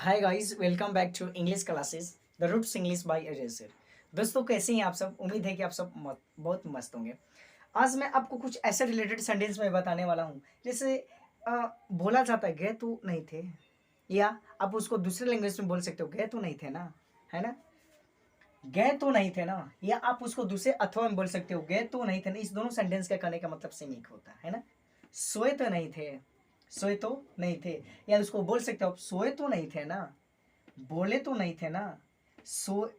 Hi guys, welcome back to English classes the roots English by Ajay sir. दोस्तों, कैसे हैं आप सब? उम्मीद है कि आप सब बहुत मस्त होंगे। आज मैं आपको कुछ ऐसे रिलेटेड सेंटेंस में बताने वाला हूँ, जैसे बोला जाता है गए तो नहीं थे, या आप उसको दूसरे लैंग्वेज में बोल सकते हो गए तो नहीं थे ना, है ना। गए तो नहीं थे ना, या आप उसको दूसरे अथवा में बोल सकते हो गए तो नहीं थे ना। इस दोनों सेंटेंस का कहने का मतलब सेम एक होता है ना। सोए तो नहीं थे, सोए तो नहीं थे, या उसको बोल सकते हो आप सोए तो नहीं थे ना, बोले तो नहीं थे ना, सो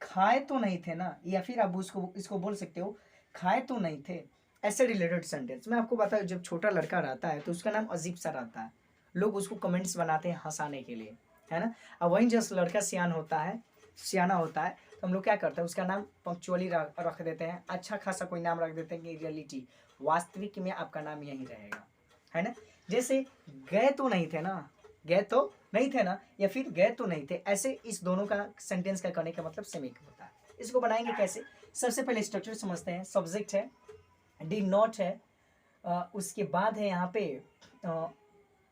खाए तो नहीं थे ना, या फिर आप उसको इसको बोल सकते हो खाए तो नहीं थे। ऐसे रिलेटेड सेंटेंस मैं आपको बताऊँ, जब छोटा लड़का रहता है तो उसका नाम अजीब सा रहता है, लोग उसको कमेंट्स बनाते हैं हंसाने के लिए, है ना। अब वहीं जब लड़का सियाना होता है तो हम लोग क्या करते हैं, उसका नाम पंक्चुअली रख देते हैं, अच्छा खासा कोई नाम रख देते हैं कि रियलिटी वास्तविक में आपका नाम यही रहेगा, है ना। जैसे गए तो नहीं थे ना, गए तो नहीं थे ना, या फिर गए तो नहीं थे। ऐसे इस दोनों का सेंटेंस का करने का मतलब सेम एक होता है। इसको बनाएंगे कैसे? सबसे पहले स्ट्रक्चर समझते हैं। सब्जेक्ट है, डिड नॉट है, उसके बाद है यहाँ पे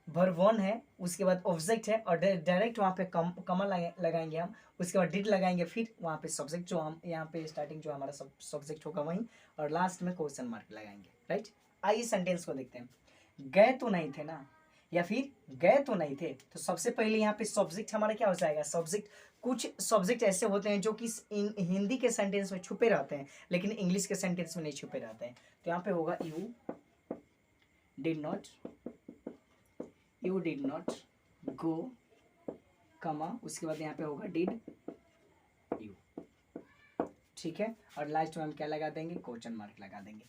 वर्ब वन है, उसके बाद ऑब्जेक्ट है, और डायरेक्ट वहाँ पे कमा लगाएंगे हम, उसके बाद डिड लगाएंगे, फिर वहाँ पे सब्जेक्ट जो हम यहाँ पे स्टार्टिंग जो हमारा सब्जेक्ट होगा वहीं, और लास्ट में क्वेश्चन मार्क लगाएंगे। राइट, आइए सेंटेंस को देखते हैं। गए तो नहीं थे ना, या फिर गए तो नहीं थे, तो सबसे पहले यहाँ पे सब्जेक्ट हमारा क्या हो जाएगा? सब्जेक्ट। कुछ सब्जेक्ट ऐसे होते हैं जो कि हिंदी के सेंटेंस में छुपे रहते हैं, लेकिन इंग्लिश के सेंटेंस में नहीं छुपे रहते हैं। तो यहाँ पे होगा यू डिड नॉट गो, कमा, उसके बाद यहाँ पे होगा डिड यू, ठीक है। और लास्ट में हम क्या लगा देंगे? क्वेश्चन मार्क लगा देंगे।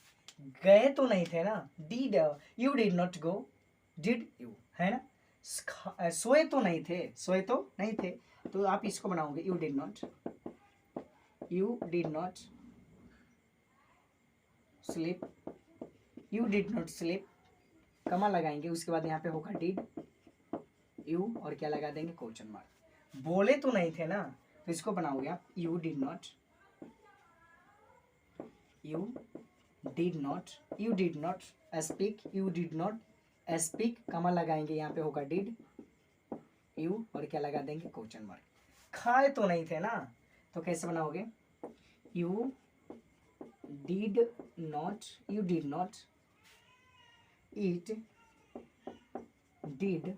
गए तो नहीं थे ना, did you did not go, did you, है ना। सोए तो नहीं थे, सोए तो नहीं थे, तो आप इसको बनाओगे you did not sleep, you did not sleep, कमा लगाएंगे, उसके बाद यहाँ पे होगा डिड यू, और क्या लगा देंगे? Question mark. बोले तो नहीं थे ना, तो इसको बनाओगे आप you did not speak, you did not speak, कमा लगाएंगे, यहाँ पे होगा डिड यू, और क्या लगा देंगे? Question mark. खाए तो नहीं थे ना, तो कैसे बनाओगे? You did not eat, did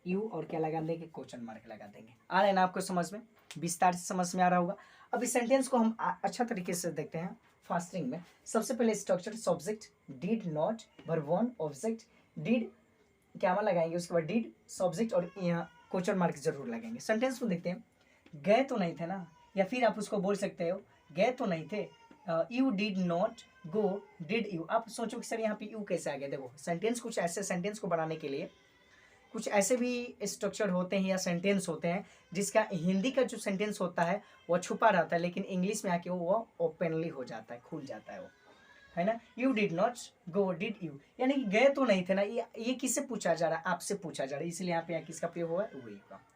you, और क्या लगा देंगे? क्वेश्चन मार्क लगा देंगे। आ रहा है ना आपको समझ में? विस्तार से समझ में आ रहा होगा। अब इस सेंटेंस को हम अच्छा तरीके से देखते हैं फास्टिंग में। सबसे पहले structure subject, did not, verb one, object, did, क्या लगाएंगे, उसके बाद डिड, सब्जेक्ट, और यहाँ क्वेश्चन मार्क जरूर लगाएंगे। सेंटेंस को देखते हैं। गए तो नहीं थे ना, या फिर आप उसको बोल सकते हो गए तो नहीं थे, you did not go, did you. आप सोचो कि सर यहाँ पे यू कैसे आ गया? देखो, सेंटेंस कुछ ऐसे सेंटेंस को बनाने के लिए कुछ ऐसे भी स्ट्रक्चर होते हैं या सेंटेंस होते हैं जिसका हिंदी का जो सेंटेंस होता है वो छुपा रहता है, लेकिन इंग्लिश में आके वो ओपनली हो जाता है, खुल जाता है वो, है ना। You did not go, did you, यानी कि गए तो नहीं थे ना, ये किससे पूछा जा रहा है? आपसे पूछा जा रहा है, इसलिए यहाँ पे यहाँ किसका प्रयोग हुआ है?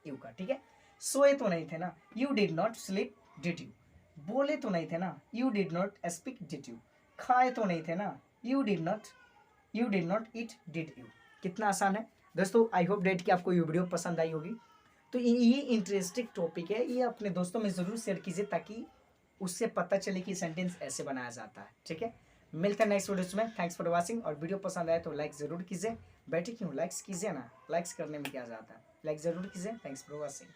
यू का, ठीक है। सोए तो नहीं थे ना, you did not sleep, did you. बोले तो नहीं थे ना, you did not speak, did you. खाए तो नहीं थे ना, you did not eat, did you. कितना आसान है दोस्तों। आई होप डेट कि आपको ये वीडियो पसंद आई होगी। तो ये इंटरेस्टिंग टॉपिक है, ये अपने दोस्तों में ज़रूर शेयर कीजिए ताकि उससे पता चले कि सेंटेंस ऐसे बनाया जाता है, ठीक है। मिलते हैं नेक्स्ट वीडियोस में। थैंक्स फॉर वॉचिंग, और वीडियो पसंद आए तो लाइक ज़रूर कीजिए। बैठे क्यों, लाइक्स कीजिए ना, लाइक्स करने में क्या जाता है, लाइक ज़रूर कीजिए। Thanks for watching.